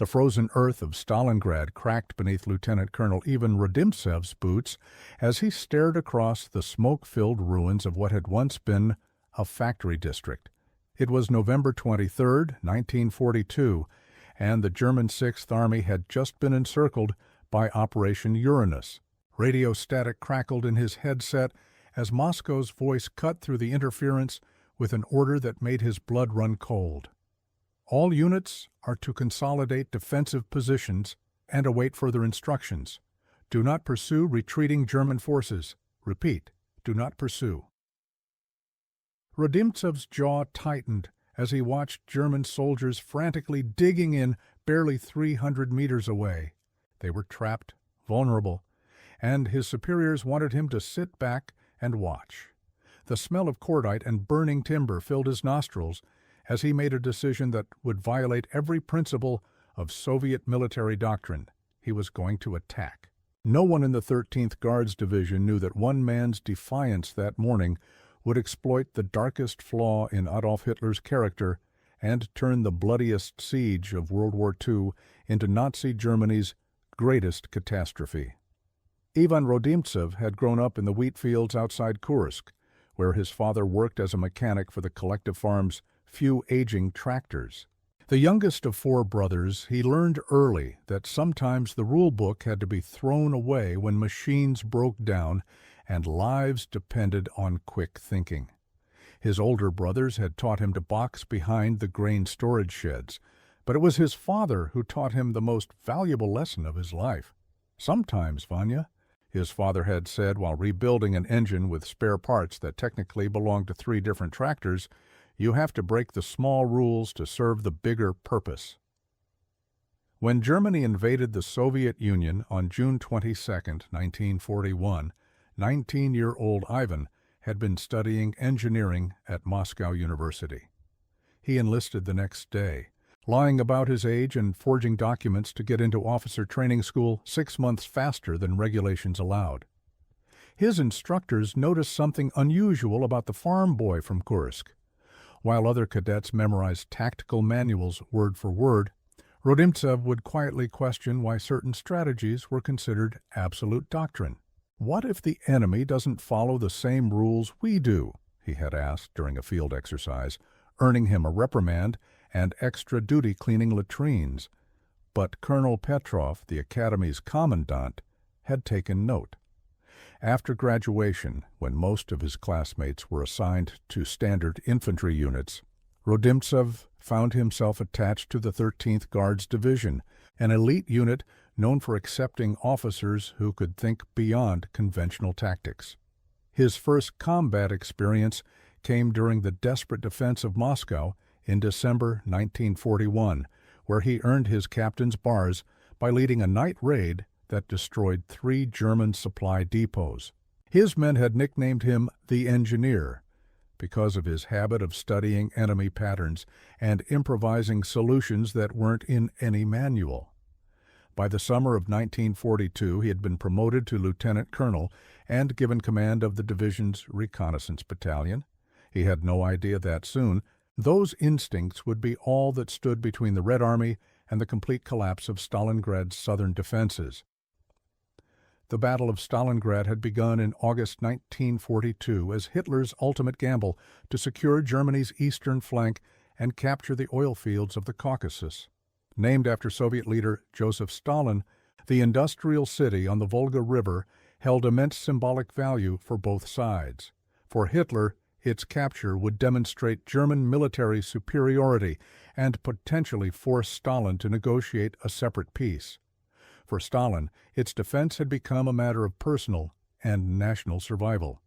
The frozen earth of Stalingrad cracked beneath Lieutenant Colonel Ivan Rodimtsev's boots as he stared across the smoke-filled ruins of what had once been a factory district. It was November 23, 1942, and the German Sixth Army had just been encircled by Operation Uranus. Radio static crackled in his headset as Moscow's voice cut through the interference with an order that made his blood run cold. All units are to consolidate defensive positions and await further instructions. Do not pursue retreating German forces. Repeat, do not pursue. Rodimtsev's jaw tightened as he watched German soldiers frantically digging in barely 300 meters away. They were trapped, vulnerable, and his superiors wanted him to sit back and watch. The smell of cordite and burning timber filled his nostrils as he made a decision that would violate every principle of Soviet military doctrine. He was going to attack. No one in the 13th Guards Division knew that one man's defiance that morning would exploit the darkest flaw in Adolf Hitler's character and turn the bloodiest siege of World War II into Nazi Germany's greatest catastrophe. Ivan Rodimtsev had grown up in the wheat fields outside Kursk, where his father worked as a mechanic for the collective farm's few aging tractors. The youngest of four brothers, he learned early that sometimes the rule book had to be thrown away when machines broke down and lives depended on quick thinking. His older brothers had taught him to box behind the grain storage sheds, but it was his father who taught him the most valuable lesson of his life. "Sometimes, Vanya," his father had said while rebuilding an engine with spare parts that technically belonged to 3 different tractors, "you have to break the small rules to serve the bigger purpose." When Germany invaded the Soviet Union on June 22, 1941, 19-year-old Ivan had been studying engineering at Moscow University. He enlisted the next day, lying about his age and forging documents to get into officer training school 6 months faster than regulations allowed. His instructors noticed something unusual about the farm boy from Kursk. While other cadets memorized tactical manuals word for word, Rodimtsev would quietly question why certain strategies were considered absolute doctrine. "What if the enemy doesn't follow the same rules we do?" he had asked during a field exercise, earning him a reprimand and extra duty cleaning latrines. But Colonel Petrov, the academy's commandant, had taken note. After graduation, when most of his classmates were assigned to standard infantry units, Rodimtsev found himself attached to the 13th Guards Division, an elite unit known for accepting officers who could think beyond conventional tactics. His first combat experience came during the desperate defense of Moscow in December 1941, where he earned his captain's bars by leading a night raid that destroyed 3 German supply depots. His men had nicknamed him the Engineer because of his habit of studying enemy patterns and improvising solutions that weren't in any manual. By the summer of 1942, he had been promoted to lieutenant colonel and given command of the division's reconnaissance battalion. He had no idea that soon those instincts would be all that stood between the Red Army and the complete collapse of Stalingrad's southern defenses. The Battle of Stalingrad had begun in August 1942 as Hitler's ultimate gamble to secure Germany's eastern flank and capture the oil fields of the Caucasus. Named after Soviet leader Joseph Stalin, the industrial city on the Volga River held immense symbolic value for both sides. For Hitler, its capture would demonstrate German military superiority and potentially force Stalin to negotiate a separate peace. For Stalin, its defense had become a matter of personal and national survival.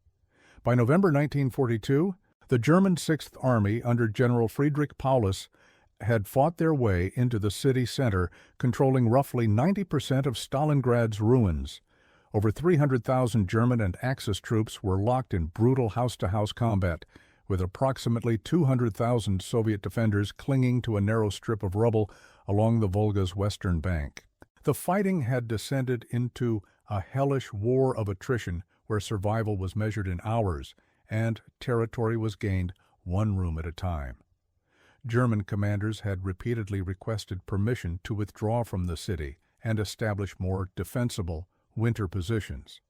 By November 1942, the German Sixth Army under General Friedrich Paulus had fought their way into the city center, controlling roughly 90% of Stalingrad's ruins. Over 300,000 German and Axis troops were locked in brutal house-to-house combat, with approximately 200,000 Soviet defenders clinging to a narrow strip of rubble along the Volga's western bank. The fighting had descended into a hellish war of attrition where survival was measured in hours and territory was gained one room at a time. German commanders had repeatedly requested permission to withdraw from the city and establish more defensible winter positions.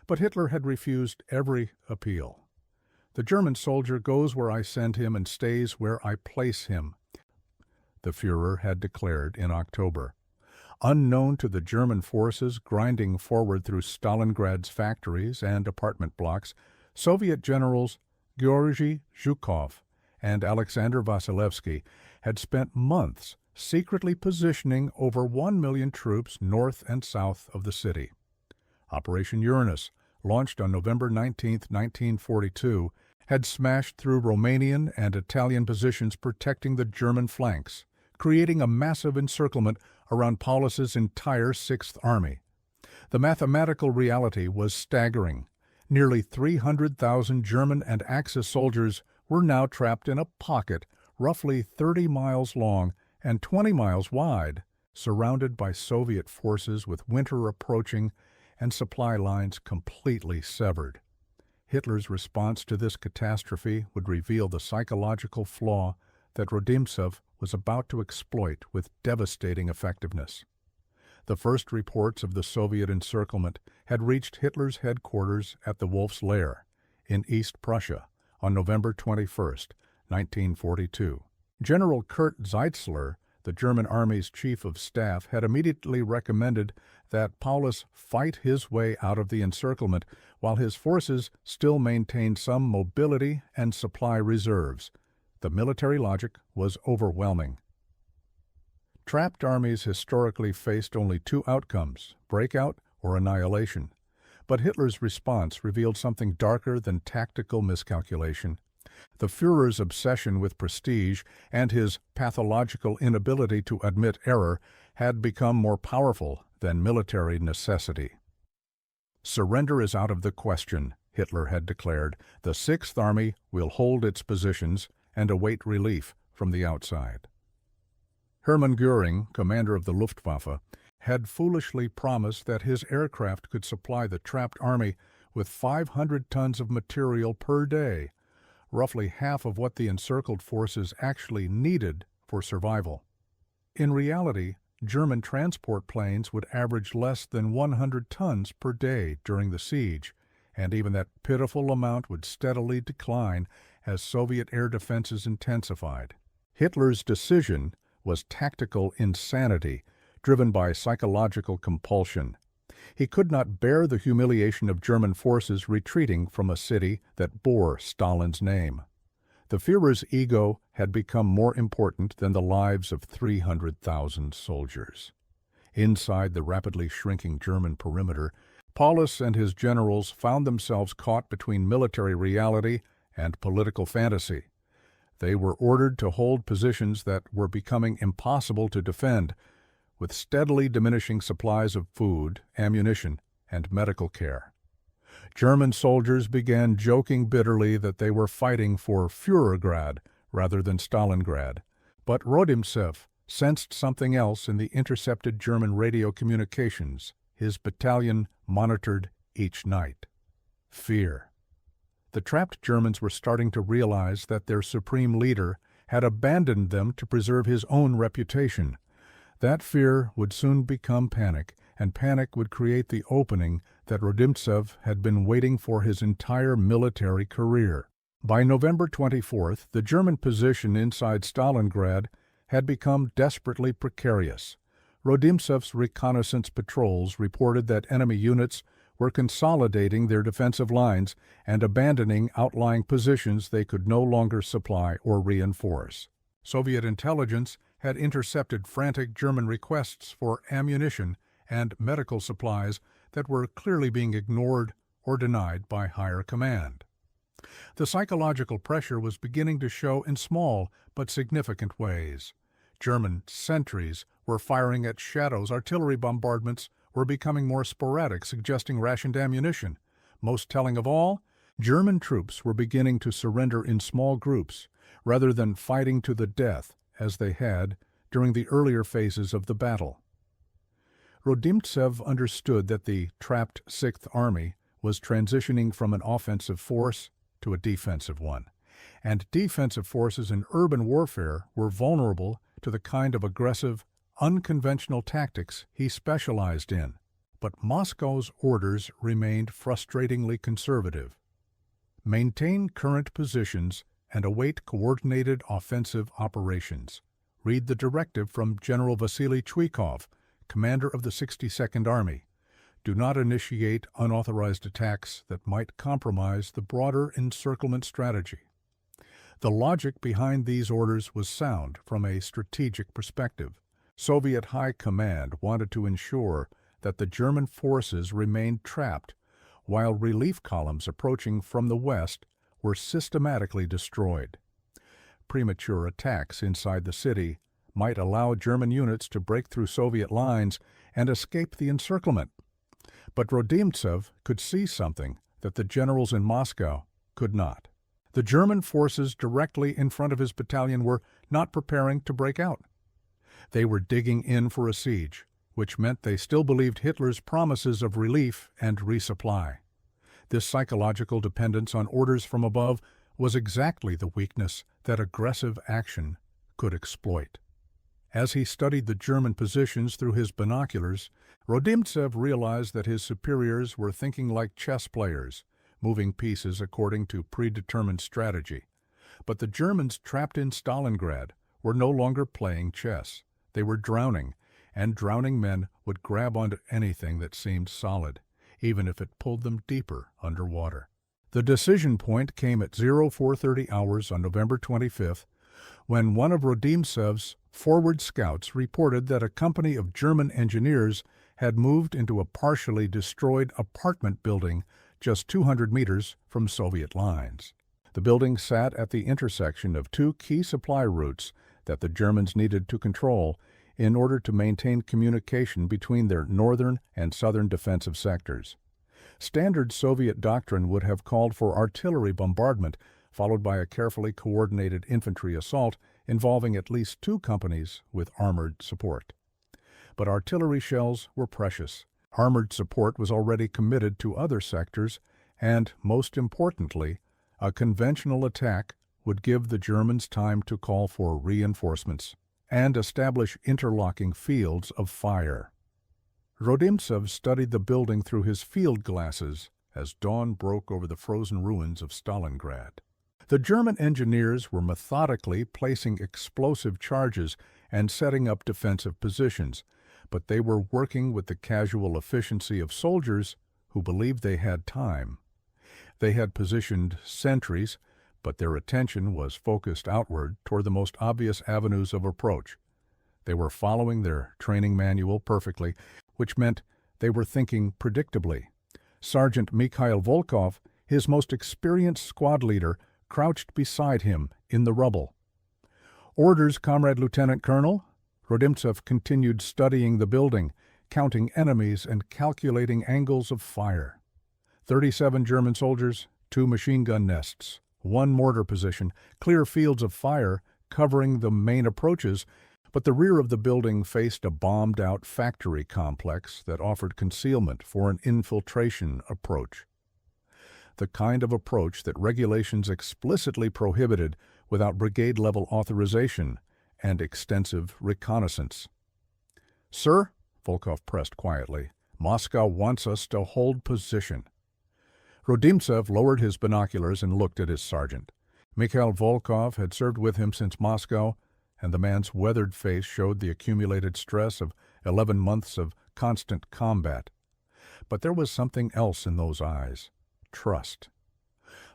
But Hitler had refused every appeal. "The German soldier goes where I send him and stays where I place him," the Führer had declared in October. Unknown to the German forces grinding forward through Stalingrad's factories and apartment blocks, Soviet generals Georgy Zhukov and Alexander Vasilevsky had spent months secretly positioning over 1 million troops north and south of the city. Operation Uranus, launched on November 19, 1942, had smashed through Romanian and Italian positions protecting the German flanks, creating a massive encirclement around Paulus's entire Sixth Army. The mathematical reality was staggering. Nearly 300,000 German and Axis soldiers were now trapped in a pocket roughly 30 miles long and 20 miles wide, surrounded by Soviet forces with winter approaching and supply lines completely severed. Hitler's response to this catastrophe would reveal the psychological flaw that Rodimtsev was about to exploit with devastating effectiveness. The first reports of the Soviet encirclement had reached Hitler's headquarters at the Wolf's Lair in East Prussia on November 21, 1942. General Kurt Zeitzler, the German Army's chief of staff, had immediately recommended that Paulus fight his way out of the encirclement while his forces still maintained some mobility and supply reserves. The military logic was overwhelming. Trapped armies historically faced only two outcomes: breakout or annihilation. But Hitler's response revealed something darker than tactical miscalculation. The Führer's obsession with prestige and his pathological inability to admit error had become more powerful than military necessity. "Surrender is out of the question," Hitler had declared. "The Sixth Army will hold its positions and await relief from the outside." Hermann Göring, commander of the Luftwaffe, had foolishly promised that his aircraft could supply the trapped army with 500 tons of material per day, roughly half of what the encircled forces actually needed for survival. In reality, German transport planes would average less than 100 tons per day during the siege, and even that pitiful amount would steadily decline as Soviet air defenses intensified. Hitler's decision was tactical insanity, driven by psychological compulsion. He could not bear the humiliation of German forces retreating from a city that bore Stalin's name. The Führer's ego had become more important than the lives of 300,000 soldiers. Inside the rapidly shrinking German perimeter, Paulus and his generals found themselves caught between military reality and political fantasy. They were ordered to hold positions that were becoming impossible to defend, with steadily diminishing supplies of food, ammunition, and medical care. German soldiers began joking bitterly that they were fighting for Führergrad rather than Stalingrad, but Rodimtsev sensed something else in the intercepted German radio communications his battalion monitored each night: fear. The trapped Germans were starting to realize that their supreme leader had abandoned them to preserve his own reputation. That fear would soon become panic, and panic would create the opening that Rodimtsev had been waiting for his entire military career. By November 24th, the German position inside Stalingrad had become desperately precarious. Rodimtsev's reconnaissance patrols reported that enemy units were consolidating their defensive lines and abandoning outlying positions they could no longer supply or reinforce. Soviet intelligence had intercepted frantic German requests for ammunition and medical supplies that were clearly being ignored or denied by higher command. The psychological pressure was beginning to show in small but significant ways. German sentries were firing at shadows. Artillery bombardments were becoming more sporadic, suggesting rationed ammunition. Most telling of all, German troops were beginning to surrender in small groups, rather than fighting to the death, as they had during the earlier phases of the battle. Rodimtsev understood that the trapped Sixth Army was transitioning from an offensive force to a defensive one, and defensive forces in urban warfare were vulnerable to the kind of aggressive, unconventional tactics he specialized in. But Moscow's orders remained frustratingly conservative. Maintain current positions and await coordinated offensive operations. Read the directive from General Vasily Chuikov, commander of the 62nd Army. Do not initiate unauthorized attacks that might compromise the broader encirclement strategy. The logic behind these orders was sound from a strategic perspective. Soviet High Command wanted to ensure that the German forces remained trapped, while relief columns approaching from the west were systematically destroyed. Premature attacks inside the city might allow German units to break through Soviet lines and escape the encirclement. But Rodimtsev could see something that the generals in Moscow could not. The German forces directly in front of his battalion were not preparing to break out. They were digging in for a siege, which meant they still believed Hitler's promises of relief and resupply. This psychological dependence on orders from above was exactly the weakness that aggressive action could exploit. As he studied the German positions through his binoculars, Rodimtsev realized that his superiors were thinking like chess players, moving pieces according to predetermined strategy. But the Germans trapped in Stalingrad were no longer playing chess. They were drowning, and drowning men would grab onto anything that seemed solid, even if it pulled them deeper underwater. The decision point came at 0430 hours on November 25th, when one of Rodimtsev's forward scouts reported that a company of German engineers had moved into a partially destroyed apartment building just 200 meters from Soviet lines. The building sat at the intersection of two key supply routes that the Germans needed to control in order to maintain communication between their northern and southern defensive sectors. Standard Soviet doctrine would have called for artillery bombardment, followed by a carefully coordinated infantry assault involving at least two companies with armored support. But artillery shells were precious. Armored support was already committed to other sectors, and, most importantly, a conventional attack would give the Germans time to call for reinforcements and establish interlocking fields of fire. Rodimtsev studied the building through his field glasses as dawn broke over the frozen ruins of Stalingrad. The German engineers were methodically placing explosive charges and setting up defensive positions, but they were working with the casual efficiency of soldiers who believed they had time. They had positioned sentries, but their attention was focused outward toward the most obvious avenues of approach. They were following their training manual perfectly, which meant they were thinking predictably. Sergeant Mikhail Volkov, his most experienced squad leader, crouched beside him in the rubble. "Orders, Comrade Lieutenant Colonel." Rodimtsev continued studying the building, counting enemies and calculating angles of fire. 37 German soldiers, 2 machine gun nests, 1 mortar position, clear fields of fire covering the main approaches, but the rear of the building faced a bombed-out factory complex that offered concealment for an infiltration approach. The kind of approach that regulations explicitly prohibited without brigade-level authorization and extensive reconnaissance. "Sir," Volkov pressed quietly, "Moscow wants us to hold position." Rodimtsev lowered his binoculars and looked at his sergeant. Mikhail Volkov had served with him since Moscow, and the man's weathered face showed the accumulated stress of 11 months of constant combat. But there was something else in those eyes: trust.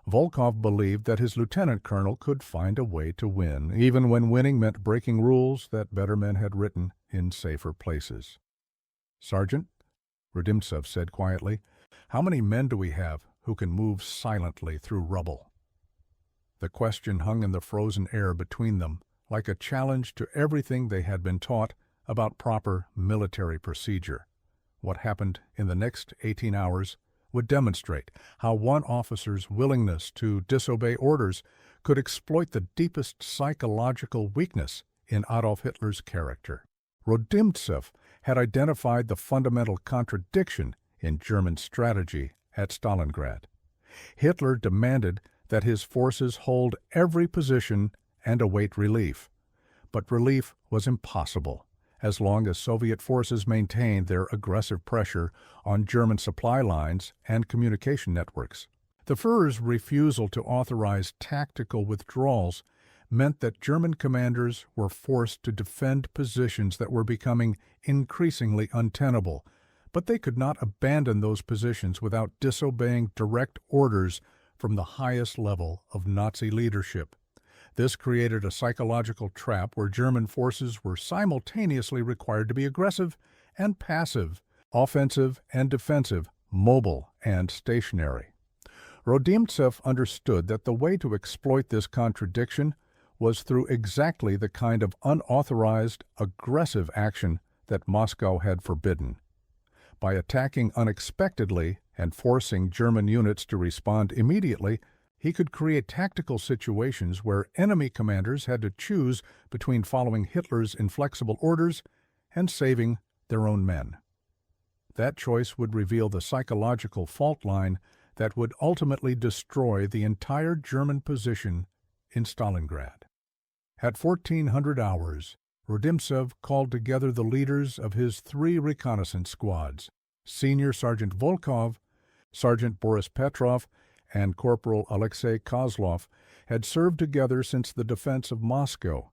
Volkov believed that his lieutenant colonel could find a way to win, even when winning meant breaking rules that better men had written in safer places. "Sergeant," Rodimtsev said quietly, "how many men do we have who can move silently through rubble?" The question hung in the frozen air between them, like a challenge to everything they had been taught about proper military procedure. What happened in the next 18 hours would demonstrate how one officer's willingness to disobey orders could exploit the deepest psychological weakness in Adolf Hitler's character. Rodimtsev had identified the fundamental contradiction in German strategy at Stalingrad. Hitler demanded that his forces hold every position and await relief. But relief was impossible, as long as Soviet forces maintained their aggressive pressure on German supply lines and communication networks. The Führer's refusal to authorize tactical withdrawals meant that German commanders were forced to defend positions that were becoming increasingly untenable, but they could not abandon those positions without disobeying direct orders from the highest level of Nazi leadership. This created a psychological trap where German forces were simultaneously required to be aggressive and passive, offensive and defensive, mobile and stationary. Rodimtsev understood that the way to exploit this contradiction was through exactly the kind of unauthorized, aggressive action that Moscow had forbidden. By attacking unexpectedly and forcing German units to respond immediately, he could create tactical situations where enemy commanders had to choose between following Hitler's inflexible orders and saving their own men. That choice would reveal the psychological fault line that would ultimately destroy the entire German position in Stalingrad. At 1400 hours, Rodimtsev called together the leaders of his 3 reconnaissance squads. Senior Sergeant Volkov, Sergeant Boris Petrov, and Corporal Alexei Kozlov had served together since the defense of Moscow,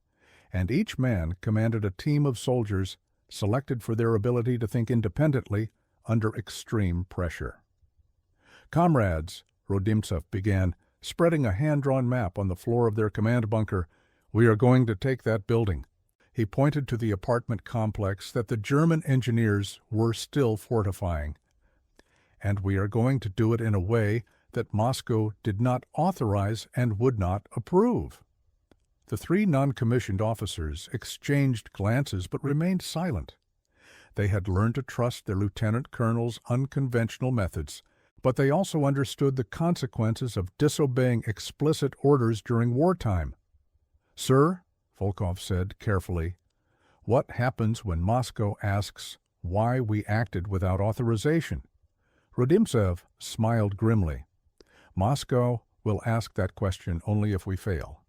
and each man commanded a team of soldiers selected for their ability to think independently under extreme pressure. "Comrades," Rodimtsev began, spreading a hand-drawn map on the floor of their command bunker, "we are going to take that building." He pointed to the apartment complex that the German engineers were still fortifying. "And we are going to do it in a way that Moscow did not authorize and would not approve." The 3 non-commissioned officers exchanged glances but remained silent. They had learned to trust their lieutenant colonel's unconventional methods, but they also understood the consequences of disobeying explicit orders during wartime. "Sir," Volkov said carefully, "what happens when Moscow asks why we acted without authorization?" Rodimtsev smiled grimly. "Moscow will ask that question only if we fail.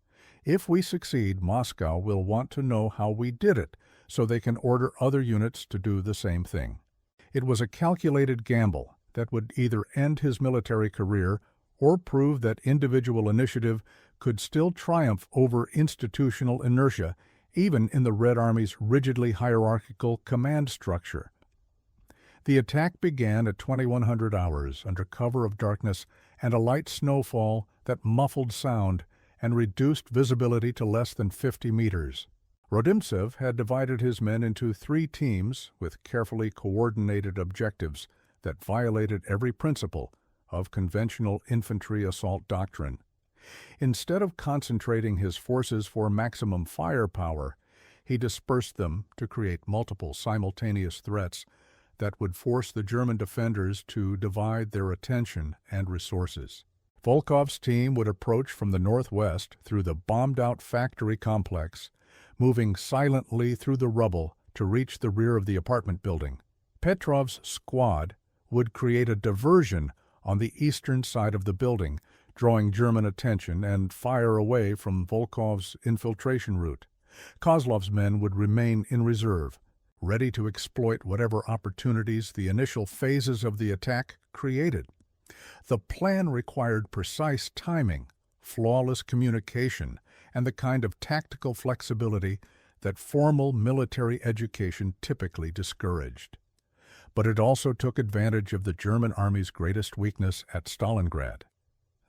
If we succeed, Moscow will want to know how we did it, so they can order other units to do the same thing." It was a calculated gamble that would either end his military career or prove that individual initiative could still triumph over institutional inertia, even in the Red Army's rigidly hierarchical command structure. The attack began at 2100 hours under cover of darkness and a light snowfall that muffled sound and reduced visibility to less than 50 meters. Rodimtsev had divided his men into 3 teams with carefully coordinated objectives that violated every principle of conventional infantry assault doctrine. Instead of concentrating his forces for maximum firepower, he dispersed them to create multiple simultaneous threats that would force the German defenders to divide their attention and resources. Volkov's team would approach from the northwest through the bombed-out factory complex, moving silently through the rubble to reach the rear of the apartment building. Petrov's squad would create a diversion on the eastern side of the building, drawing German attention and fire away from Volkov's infiltration route. Kozlov's men would remain in reserve, ready to exploit whatever opportunities the initial phases of the attack created. The plan required precise timing, flawless communication, and the kind of tactical flexibility that formal military education typically discouraged. But it also took advantage of the German army's greatest weakness at Stalingrad.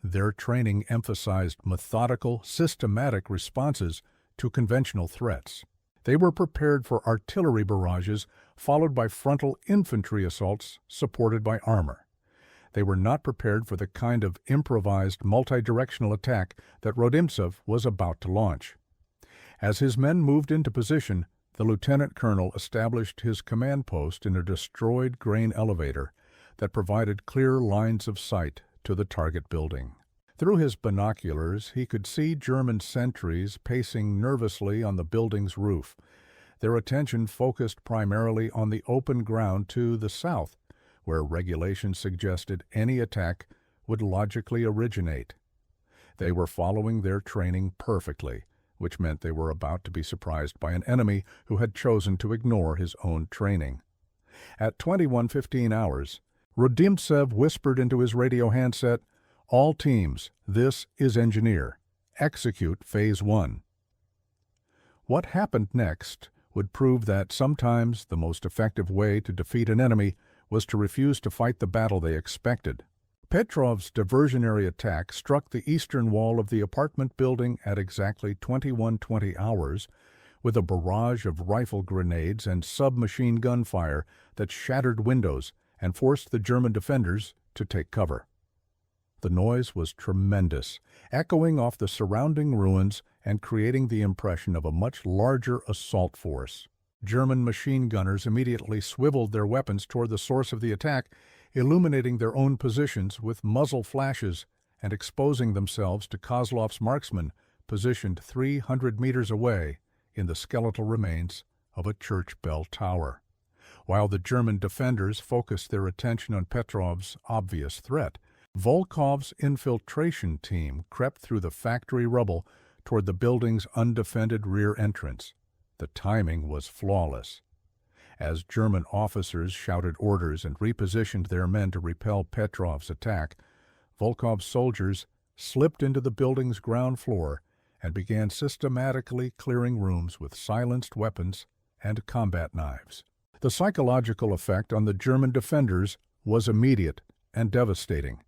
Their training emphasized methodical, systematic responses to conventional threats. They were prepared for artillery barrages followed by frontal infantry assaults supported by armor. They were not prepared for the kind of improvised multi-directional attack that Rodimtsev was about to launch. As his men moved into position, the lieutenant colonel established his command post in a destroyed grain elevator that provided clear lines of sight to the target building. Through his binoculars, he could see German sentries pacing nervously on the building's roof, their attention focused primarily on the open ground to the south, where regulations suggested any attack would logically originate. They were following their training perfectly, which meant they were about to be surprised by an enemy who had chosen to ignore his own training. At 21:15 hours, Rodimtsev whispered into his radio handset, "All teams, this is Engineer. Execute Phase 1. What happened next would prove that sometimes the most effective way to defeat an enemy was to refuse to fight the battle they expected. Petrov's diversionary attack struck the eastern wall of the apartment building at exactly 21:20 hours with a barrage of rifle grenades and submachine gun fire that shattered windows and forced the German defenders to take cover. The noise was tremendous, echoing off the surrounding ruins and creating the impression of a much larger assault force. German machine gunners immediately swiveled their weapons toward the source of the attack, illuminating their own positions with muzzle flashes and exposing themselves to Kozlov's marksmen positioned 300 meters away in the skeletal remains of a church bell tower. While the German defenders focused their attention on Petrov's obvious threat, Volkov's infiltration team crept through the factory rubble toward the building's undefended rear entrance. The timing was flawless. As German officers shouted orders and repositioned their men to repel Petrov's attack, Volkov's soldiers slipped into the building's ground floor and began systematically clearing rooms with silenced weapons and combat knives. The psychological effect on the German defenders was immediate and devastating.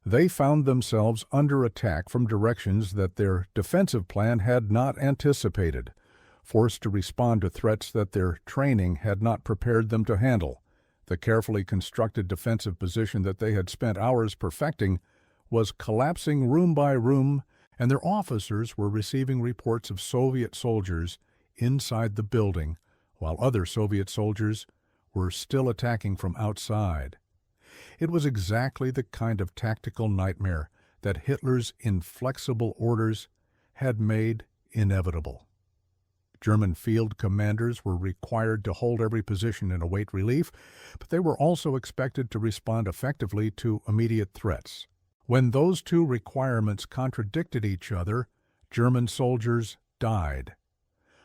They found themselves under attack from directions that their defensive plan had not anticipated, forced to respond to threats that their training had not prepared them to handle. The carefully constructed defensive position that they had spent hours perfecting was collapsing room by room, and their officers were receiving reports of Soviet soldiers inside the building, while other Soviet soldiers were still attacking from outside. It was exactly the kind of tactical nightmare that Hitler's inflexible orders had made inevitable. German field commanders were required to hold every position and await relief, but they were also expected to respond effectively to immediate threats. When those two requirements contradicted each other, German soldiers died.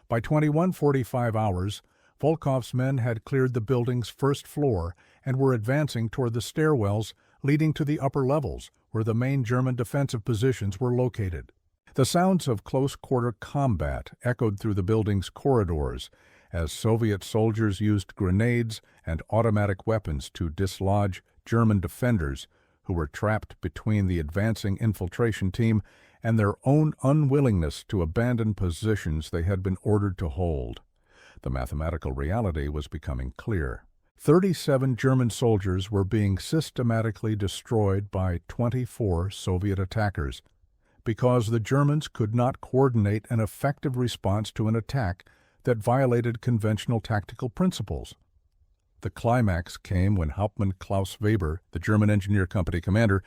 By 21:45 hours, Volkov's men had cleared the building's first floor and were advancing toward the stairwells leading to the upper levels, where the main German defensive positions were located. The sounds of close-quarter combat echoed through the building's corridors as Soviet soldiers used grenades and automatic weapons to dislodge German defenders who were trapped between the advancing infiltration team and their own unwillingness to abandon positions they had been ordered to hold. The mathematical reality was becoming clear. 37 German soldiers were being systematically destroyed by 24 Soviet attackers because the Germans could not coordinate an effective response to an attack that violated conventional tactical principles. The climax came when Hauptmann Klaus Weber, the German engineer company commander,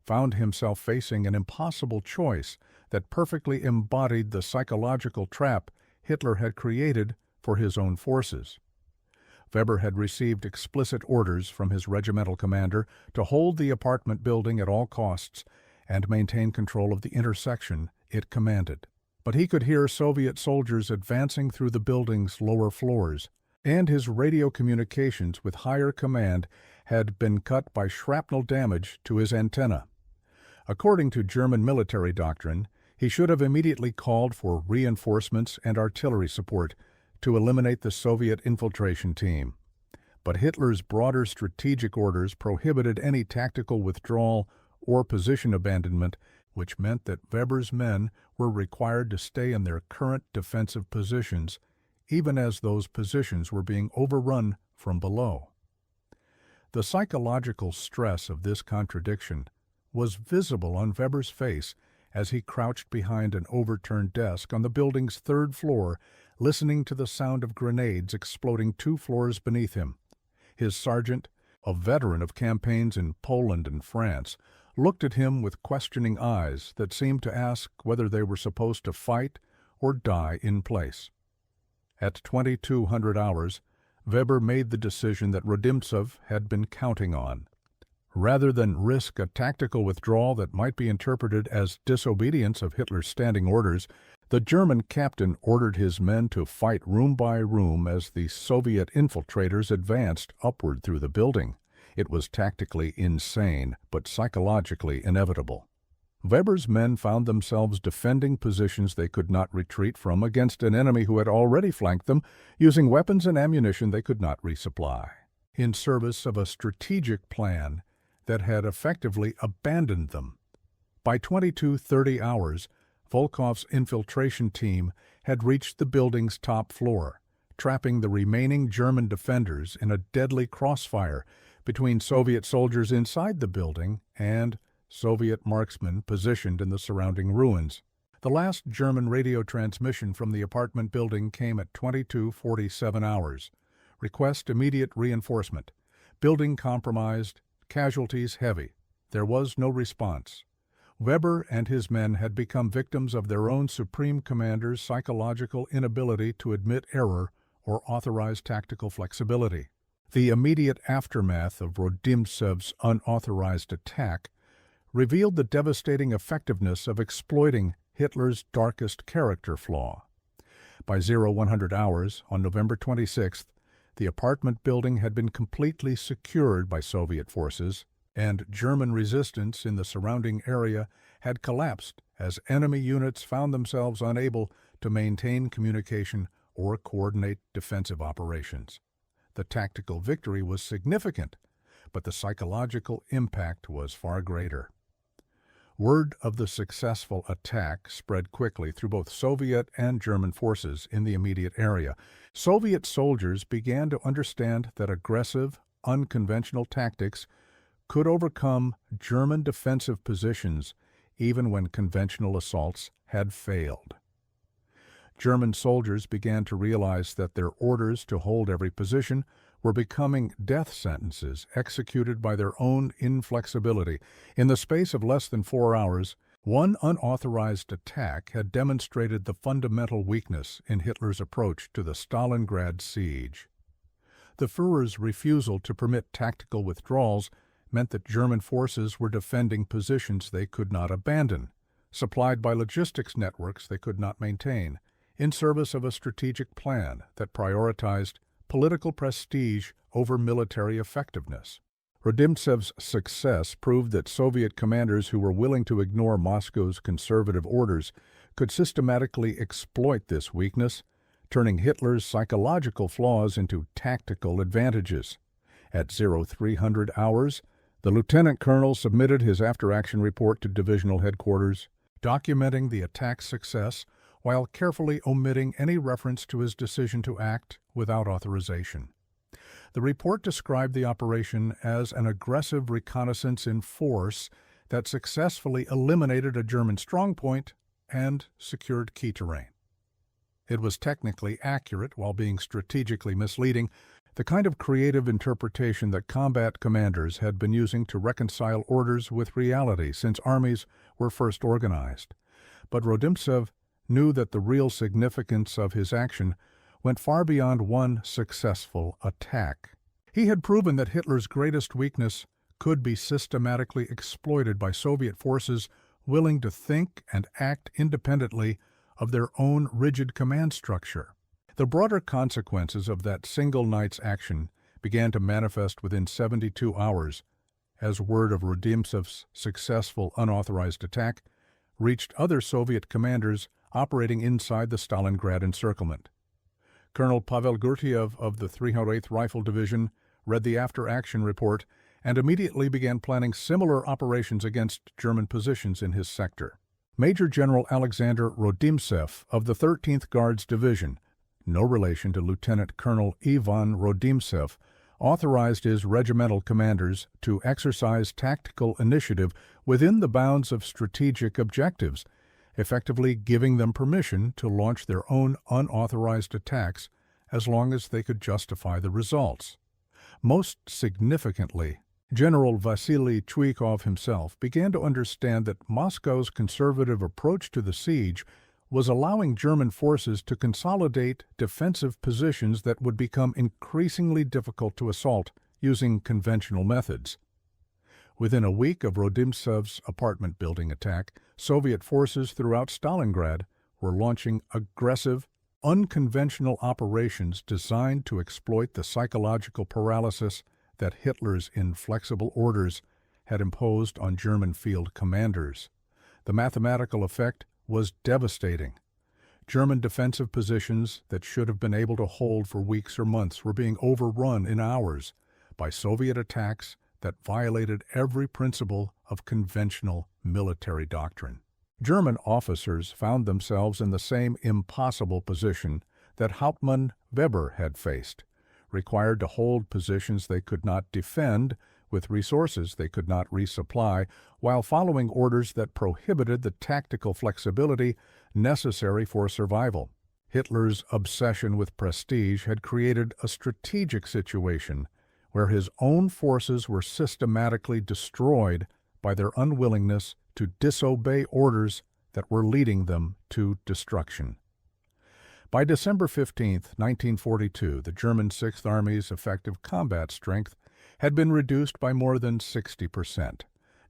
found himself facing an impossible choice that perfectly embodied the psychological trap Hitler had created for his own forces. Weber had received explicit orders from his regimental commander to hold the apartment building at all costs and maintain control of the intersection it commanded. But he could hear Soviet soldiers advancing through the building's lower floors, and his radio communications with higher command had been cut by shrapnel damage to his antenna. According to German military doctrine, he should have immediately called for reinforcements and artillery support to eliminate the Soviet infiltration team. But Hitler's broader strategic orders prohibited any tactical withdrawal or position abandonment, which meant that Weber's men were required to stay in their current defensive positions, even as those positions were being overrun from below. The psychological stress of this contradiction was visible on Weber's face as he crouched behind an overturned desk on the building's third floor, listening to the sound of grenades exploding 2 floors beneath him. His sergeant, a veteran of campaigns in Poland and France, looked at him with questioning eyes that seemed to ask whether they were supposed to fight or die in place. At 2200 hours, Weber made the decision that Rodimtsev had been counting on. Rather than risk a tactical withdrawal that might be interpreted as disobedience of Hitler's standing orders, the German captain ordered his men to fight room by room as the Soviet infiltrators advanced upward through the building. It was tactically insane, but psychologically inevitable. Weber's men found themselves defending positions they could not retreat from against an enemy who had already flanked them, using weapons and ammunition they could not resupply, in service of a strategic plan that had effectively abandoned them. By 22:30 hours, Volkov's infiltration team had reached the building's top floor, trapping the remaining German defenders in a deadly crossfire between Soviet soldiers inside the building and Soviet marksmen positioned in the surrounding ruins. The last German radio transmission from the apartment building came at 22:47 hours. Request immediate reinforcement. Building compromised, casualties heavy. There was no response. Weber and his men had become victims of their own supreme commander's psychological inability to admit error or authorize tactical flexibility. The immediate aftermath of Rodimtsev's unauthorized attack revealed the devastating effectiveness of exploiting Hitler's darkest character flaw. By 0100 hours, on November 26th, the apartment building had been completely secured by Soviet forces, and German resistance in the surrounding area had collapsed as enemy units found themselves unable to maintain communication or coordinate defensive operations. The tactical victory was significant, but the psychological impact was far greater. Word of the successful attack spread quickly through both Soviet and German forces in the immediate area. Soviet soldiers began to understand that aggressive, unconventional tactics could overcome German defensive positions even when conventional assaults had failed. German soldiers began to realize that their orders to hold every position were becoming death sentences executed by their own inflexibility. In the space of less than 4 hours, one unauthorized attack had demonstrated the fundamental weakness in Hitler's approach to the Stalingrad siege. The Führer's refusal to permit tactical withdrawals meant that German forces were defending positions they could not abandon, supplied by logistics networks they could not maintain, in service of a strategic plan that prioritized political prestige over military effectiveness. Rodimtsev's success proved that Soviet commanders who were willing to ignore Moscow's conservative orders could systematically exploit this weakness, turning Hitler's psychological flaws into tactical advantages. At 0300 hours, the lieutenant colonel submitted his after-action report to divisional headquarters, documenting the attack's success while carefully omitting any reference to his decision to act without authorization. The report described the operation as an aggressive reconnaissance in force that successfully eliminated a German strongpoint and secured key terrain. It was technically accurate while being strategically misleading, the kind of creative interpretation that combat commanders had been using to reconcile orders with reality since armies were first organized. But Rodimtsev knew that the real significance of his action went far beyond one successful attack. He had proven that Hitler's greatest weakness could be systematically exploited by Soviet forces willing to think and act independently of their own rigid command structure. The broader consequences of that single night's action began to manifest within 72 hours as word of Rodimtsev's successful unauthorized attack reached other Soviet commanders operating inside the Stalingrad encirclement. Colonel Pavel Gurtiev of the 308th Rifle Division read the after-action report and immediately began planning similar operations against German positions in his sector. Major General Alexander Rodimtsev of the 13th Guards Division, no relation to Lieutenant Colonel Ivan Rodimtsev, authorized his regimental commanders to exercise tactical initiative within the bounds of strategic objectives, effectively giving them permission to launch their own unauthorized attacks as long as they could justify the results. Most significantly, General Vasily Chuikov himself began to understand that Moscow's conservative approach to the siege was allowing German forces to consolidate defensive positions that would become increasingly difficult to assault using conventional methods. Within a week of Rodimtsev's apartment building attack, Soviet forces throughout Stalingrad were launching aggressive, unconventional operations designed to exploit the psychological paralysis that Hitler's inflexible orders had imposed on German field commanders. The mathematical effect was devastating. German defensive positions that should have been able to hold for weeks or months were being overrun in hours by Soviet attacks that violated every principle of conventional military doctrine. German officers found themselves in the same impossible position that Hauptmann Weber had faced, required to hold positions they could not defend with resources they could not resupply, while following orders that prohibited the tactical flexibility necessary for survival. Hitler's obsession with prestige had created a strategic situation where his own forces were systematically destroyed by their unwillingness to disobey orders that were leading them to destruction. By December 15, 1942, the German Sixth Army's effective combat strength had been reduced by more than 60%,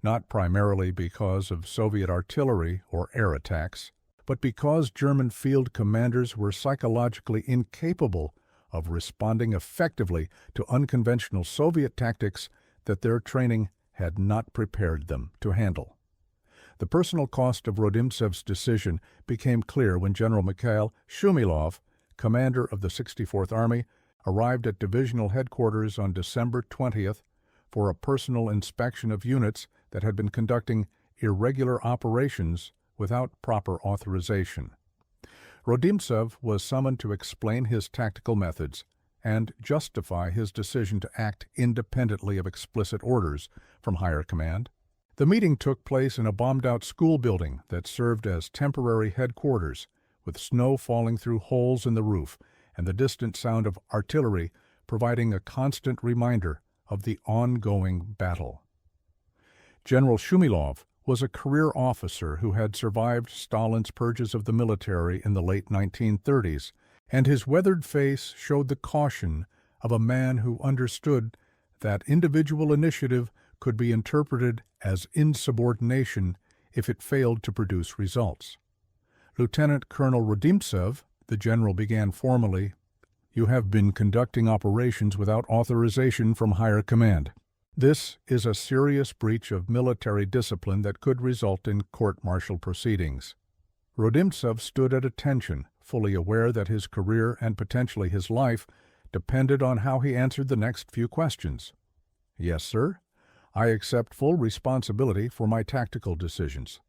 not primarily because of Soviet artillery or air attacks, but because German field commanders were psychologically incapable of responding effectively to unconventional Soviet tactics that their training had not prepared them to handle. The personal cost of Rodimtsev's decision became clear when General Mikhail Shumilov, commander of the 64th Army, arrived at divisional headquarters on December 20th for a personal inspection of units that had been conducting irregular operations without proper authorization. Rodimtsev was summoned to explain his tactical methods and justify his decision to act independently of explicit orders from higher command. The meeting took place in a bombed-out school building that served as temporary headquarters, with snow falling through holes in the roof and the distant sound of artillery providing a constant reminder of the ongoing battle. General Shumilov was a career officer who had survived Stalin's purges of the military in the late 1930s, and his weathered face showed the caution of a man who understood that individual initiative could be interpreted as insubordination if it failed to produce results. Lieutenant Colonel Rodimtsev, the general began formally, "You have been conducting operations without authorization from higher command. This is a serious breach of military discipline that could result in court-martial proceedings." Rodimtsev stood at attention, fully aware that his career and potentially his life depended on how he answered the next few questions. "Yes, sir. I accept full responsibility for my tactical decisions."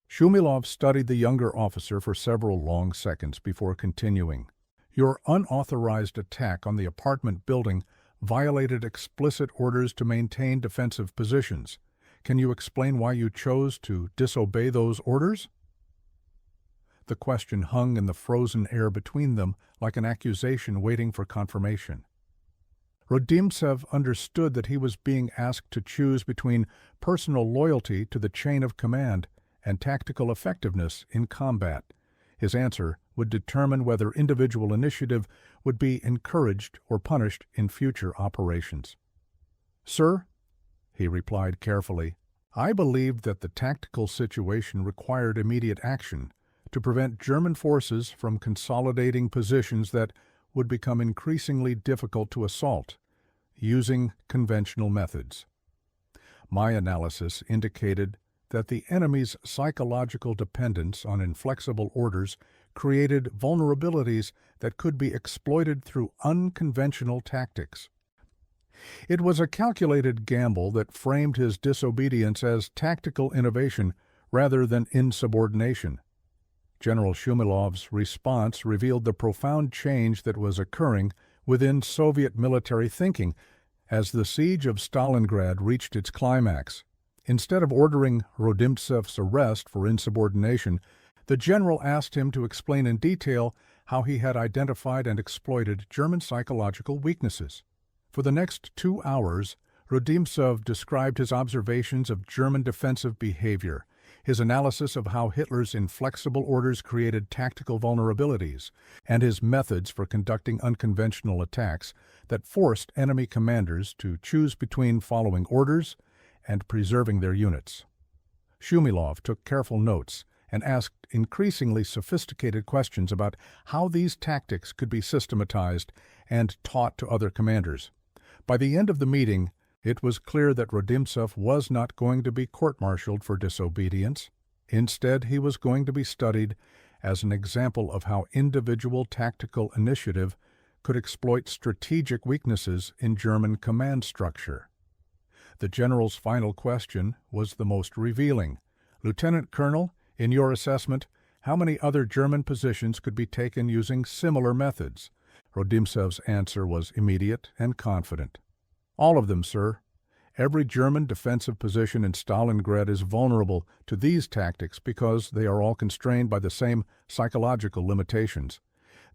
Shumilov studied the younger officer for several long seconds before continuing. "Your unauthorized attack on the apartment building violated explicit orders to maintain defensive positions. Can you explain why you chose to disobey those orders?" The question hung in the frozen air between them like an accusation waiting for confirmation. Rodimtsev understood that he was being asked to choose between personal loyalty to the chain of command and tactical effectiveness in combat. His answer would determine whether individual initiative would be encouraged or punished in future operations. "Sir," he replied carefully, "I believed that the tactical situation required immediate action to prevent German forces from consolidating positions that would become increasingly difficult to assault using conventional methods. My analysis indicated that the enemy's psychological dependence on inflexible orders created vulnerabilities that could be exploited through unconventional tactics. It was a calculated gamble that framed his disobedience as tactical innovation rather than insubordination." General Shumilov's response revealed the profound change that was occurring within Soviet military thinking as the siege of Stalingrad reached its climax. Instead of ordering Rodimtsev's arrest for insubordination, the general asked him to explain in detail how he had identified and exploited German psychological weaknesses. For the next 2 hours, Rodimtsev described his observations of German defensive behavior, his analysis of how Hitler's inflexible orders created tactical vulnerabilities, and his methods for conducting unconventional attacks that forced enemy commanders to choose between following orders and preserving their units. Shumilov took careful notes and asked increasingly sophisticated questions about how these tactics could be systematized and taught to other commanders. By the end of the meeting, it was clear that Rodimtsev was not going to be court-martialed for disobedience. Instead, he was going to be studied as an example of how individual tactical initiative could exploit strategic weaknesses in German command structure. The general's final question was the most revealing. "Lieutenant Colonel, in your assessment, how many other German positions could be taken using similar methods?" Rodimtsev's answer was immediate and confident. "All of them, sir. Every German defensive position in Stalingrad is vulnerable to these tactics because they are all constrained by the same psychological limitations.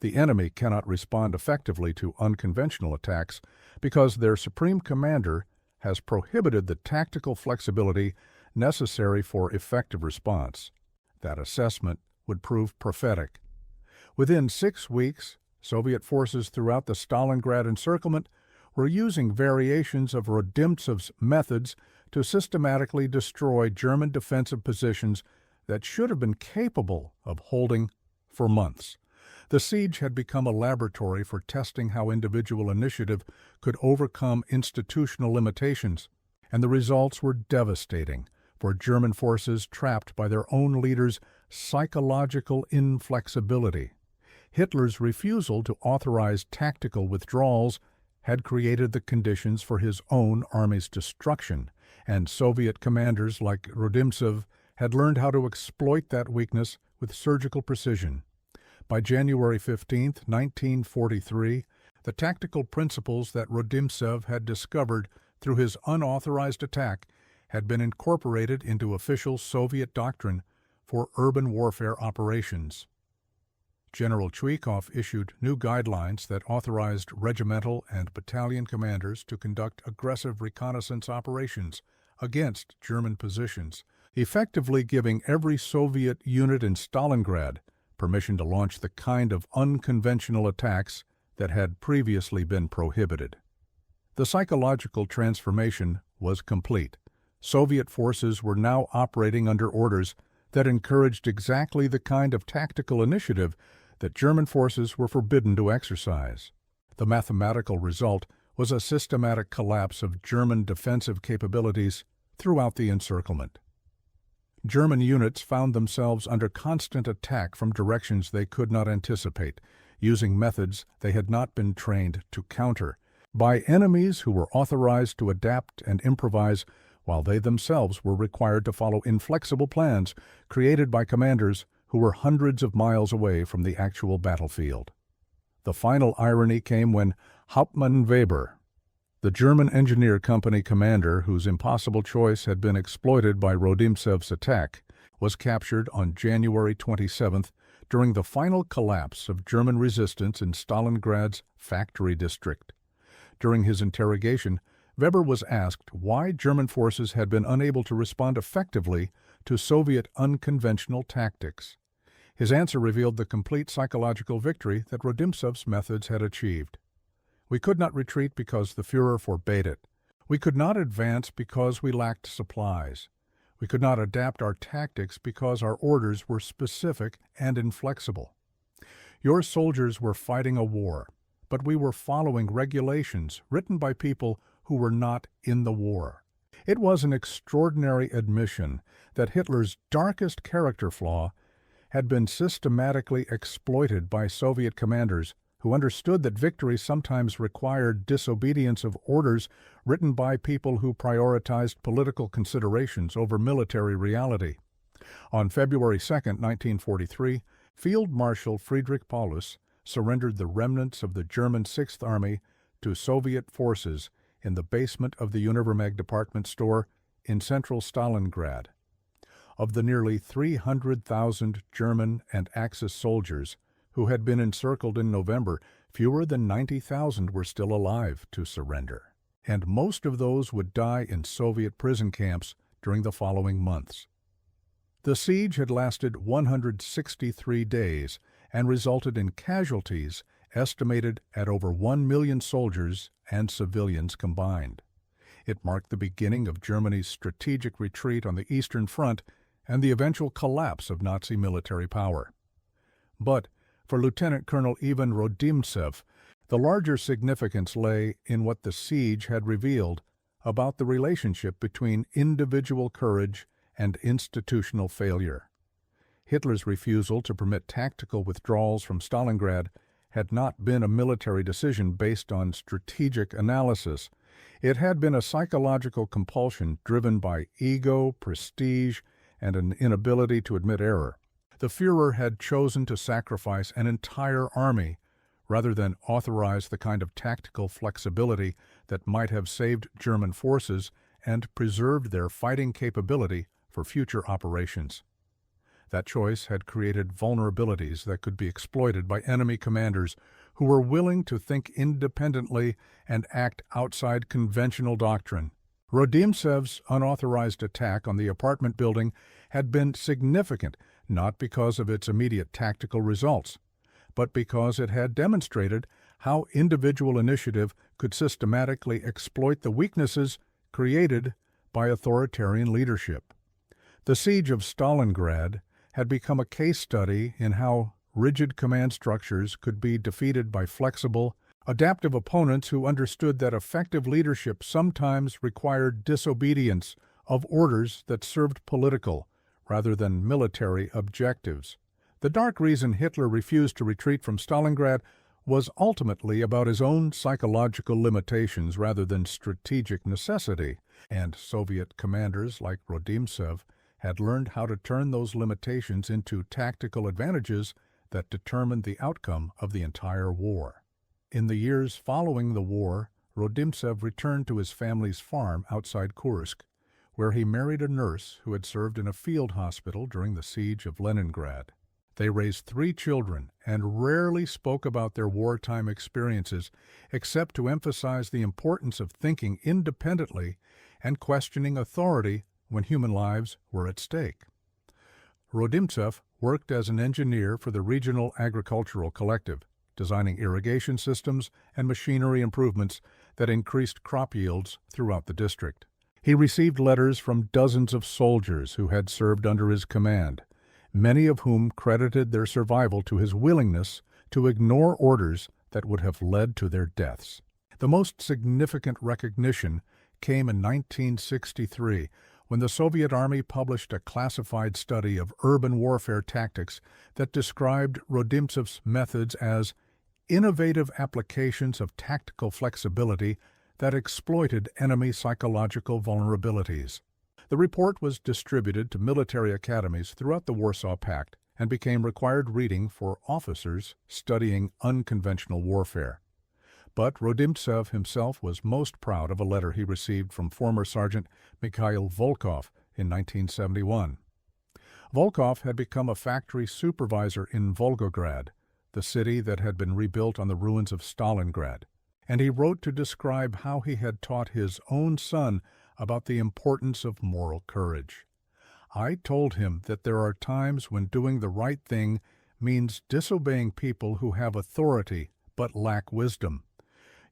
The enemy cannot respond effectively to unconventional attacks because their supreme commander has prohibited the tactical flexibility necessary for effective response." That assessment would prove prophetic. Within 6 weeks, Soviet forces throughout the Stalingrad encirclement were using variations of Rodimtsev's methods to systematically destroy German defensive positions that should have been capable of holding for months. The siege had become a laboratory for testing how individual initiative could overcome institutional limitations, and the results were devastating for German forces trapped by their own leaders' psychological inflexibility. Hitler's refusal to authorize tactical withdrawals had created the conditions for his own army's destruction, and Soviet commanders like Rodimtsev had learned how to exploit that weakness with surgical precision. By January 15, 1943, the tactical principles that Rodimtsev had discovered through his unauthorized attack had been incorporated into official Soviet doctrine for urban warfare operations. General Chuikov issued new guidelines that authorized regimental and battalion commanders to conduct aggressive reconnaissance operations against German positions, effectively giving every Soviet unit in Stalingrad permission to launch the kind of unconventional attacks that had previously been prohibited. The psychological transformation was complete. Soviet forces were now operating under orders that encouraged exactly the kind of tactical initiative that German forces were forbidden to exercise. The mathematical result was a systematic collapse of German defensive capabilities throughout the encirclement. German units found themselves under constant attack from directions they could not anticipate, using methods they had not been trained to counter, by enemies who were authorized to adapt and improvise while they themselves were required to follow inflexible plans created by commanders who were hundreds of miles away from the actual battlefield. The final irony came when Hauptmann Weber, the German engineer company commander whose impossible choice had been exploited by Rodimtsev's attack, was captured on January 27th during the final collapse of German resistance in Stalingrad's factory district. During his interrogation, Weber was asked why German forces had been unable to respond effectively to Soviet unconventional tactics. His answer revealed the complete psychological victory that Rodimtsev's methods had achieved. "We could not retreat because the Führer forbade it. We could not advance because we lacked supplies. We could not adapt our tactics because our orders were specific and inflexible. Your soldiers were fighting a war, but we were following regulations written by people who were not in the war." It was an extraordinary admission that Hitler's darkest character flaw had been systematically exploited by Soviet commanders who understood that victory sometimes required disobedience of orders written by people who prioritized political considerations over military reality. On February 2, 1943, Field Marshal Friedrich Paulus surrendered the remnants of the German Sixth Army to Soviet forces in the basement of the Univermag department store in central Stalingrad. Of the nearly 300,000 German and Axis soldiers who had been encircled in November, fewer than 90,000 were still alive to surrender, and most of those would die in Soviet prison camps during the following months. The siege had lasted 163 days and resulted in casualties estimated at over 1 million soldiers and civilians combined. It marked the beginning of Germany's strategic retreat on the Eastern Front and the eventual collapse of Nazi military power. But for Lieutenant Colonel Ivan Rodimtsev, the larger significance lay in what the siege had revealed about the relationship between individual courage and institutional failure. Hitler's refusal to permit tactical withdrawals from Stalingrad had not been a military decision based on strategic analysis. It had been a psychological compulsion driven by ego, prestige, and an inability to admit error. The Führer had chosen to sacrifice an entire army rather than authorize the kind of tactical flexibility that might have saved German forces and preserved their fighting capability for future operations. That choice had created vulnerabilities that could be exploited by enemy commanders who were willing to think independently and act outside conventional doctrine. Rodimtsev's unauthorized attack on the apartment building had been significant not because of its immediate tactical results, but because it had demonstrated how individual initiative could systematically exploit the weaknesses created by authoritarian leadership. The siege of Stalingrad had become a case study in how rigid command structures could be defeated by flexible, adaptive opponents who understood that effective leadership sometimes required disobedience of orders that served political rather than military objectives. The dark reason Hitler refused to retreat from Stalingrad was ultimately about his own psychological limitations rather than strategic necessity, and Soviet commanders like Rodimtsev had learned how to turn those limitations into tactical advantages that determined the outcome of the entire war. In the years following the war, Rodimtsev returned to his family's farm outside Kursk, where he married a nurse who had served in a field hospital during the siege of Leningrad. They raised 3 children and rarely spoke about their wartime experiences except to emphasize the importance of thinking independently and questioning authority when human lives were at stake. Rodimtsev worked as an engineer for the Regional Agricultural Collective, designing irrigation systems and machinery improvements that increased crop yields throughout the district. He received letters from dozens of soldiers who had served under his command, many of whom credited their survival to his willingness to ignore orders that would have led to their deaths. The most significant recognition came in 1963, when the Soviet Army published a classified study of urban warfare tactics that described Rodimtsev's methods as innovative applications of tactical flexibility that exploited enemy psychological vulnerabilities. The report was distributed to military academies throughout the Warsaw Pact and became required reading for officers studying unconventional warfare. But Rodimtsev himself was most proud of a letter he received from former Sergeant Mikhail Volkov in 1971. Volkov had become a factory supervisor in Volgograd, the city that had been rebuilt on the ruins of Stalingrad, and he wrote to describe how he had taught his own son about the importance of moral courage. I told him that there are times when doing the right thing means disobeying people who have authority but lack wisdom.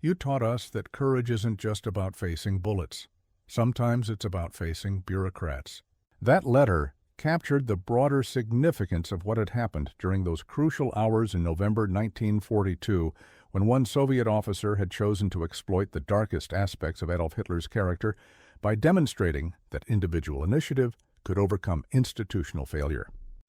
You taught us that courage isn't just about facing bullets. Sometimes it's about facing bureaucrats. That letter captured the broader significance of what had happened during those crucial hours in November 1942, when one Soviet officer had chosen to exploit the darkest aspects of Adolf Hitler's character by demonstrating that individual initiative could overcome institutional failure.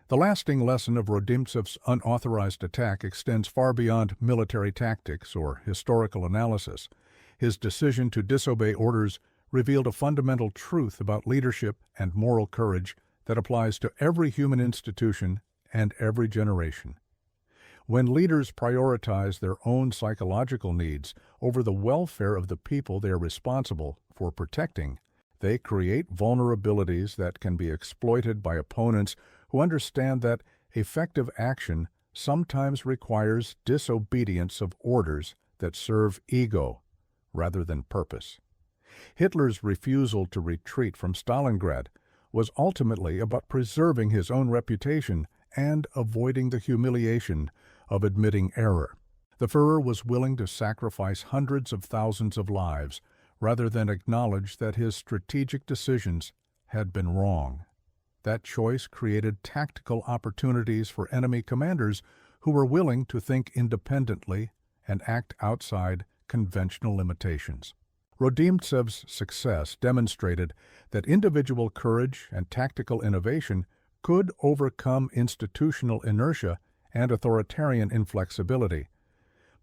The lasting lesson of Rodimtsev's unauthorized attack extends far beyond military tactics or historical analysis. His decision to disobey orders revealed a fundamental truth about leadership and moral courage that applies to every human institution and every generation. When leaders prioritize their own psychological needs over the welfare of the people they are responsible for protecting, they create vulnerabilities that can be exploited by opponents who understand that effective action sometimes requires disobedience of orders that serve ego rather than purpose. Hitler's refusal to retreat from Stalingrad was ultimately about preserving his own reputation and avoiding the humiliation of admitting error. The Führer was willing to sacrifice hundreds of thousands of lives rather than acknowledge that his strategic decisions had been wrong. That choice created tactical opportunities for enemy commanders who were willing to think independently and act outside conventional limitations. Rodimtsev's success demonstrated that individual courage and tactical innovation could overcome institutional inertia and authoritarian inflexibility,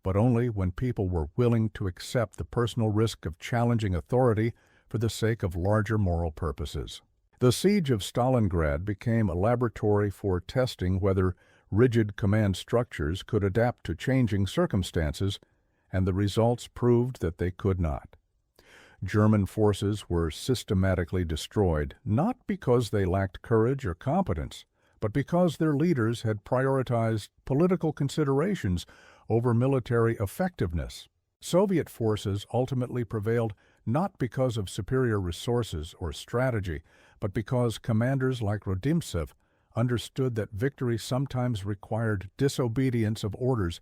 but only when people were willing to accept the personal risk of challenging authority for the sake of larger moral purposes. The siege of Stalingrad became a laboratory for testing whether rigid command structures could adapt to changing circumstances, and the results proved that they could not. German forces were systematically destroyed, not because they lacked courage or competence, but because their leaders had prioritized political considerations over military effectiveness. Soviet forces ultimately prevailed not because of superior resources or strategy, but because commanders like Rodimtsev understood that victory sometimes required disobedience of orders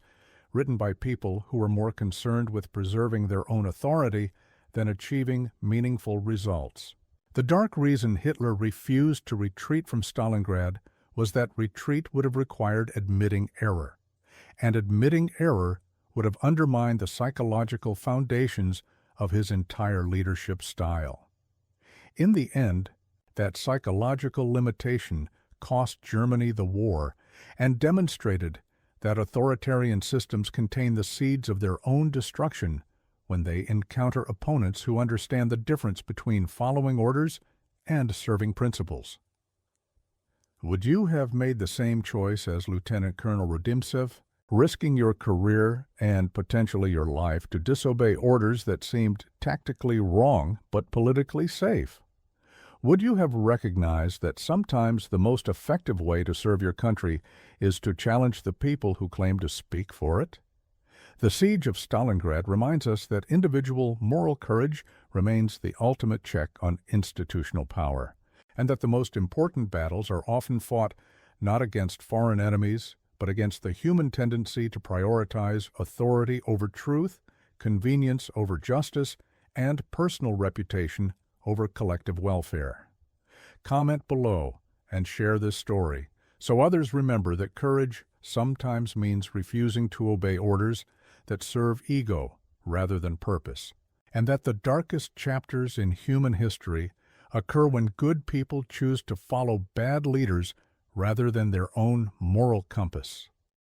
written by people who were more concerned with preserving their own authority than achieving meaningful results. The dark reason Hitler refused to retreat from Stalingrad was that retreat would have required admitting error, and admitting error would have undermined the psychological foundations of his entire leadership style. In the end, that psychological limitation cost Germany the war and demonstrated that authoritarian systems contain the seeds of their own destruction when they encounter opponents who understand the difference between following orders and serving principles. Would you have made the same choice as Lieutenant Colonel Rodimtsev, risking your career and potentially your life to disobey orders that seemed tactically wrong but politically safe? Would you have recognized that sometimes the most effective way to serve your country is to challenge the people who claim to speak for it? The siege of Stalingrad reminds us that individual moral courage remains the ultimate check on institutional power, and that the most important battles are often fought not against foreign enemies, but against the human tendency to prioritize authority over truth, convenience over justice, and personal reputation over collective welfare. Comment below and share this story so others remember that courage sometimes means refusing to obey orders that serve ego rather than purpose, and that the darkest chapters in human history occur when good people choose to follow bad leaders rather than their own moral compass.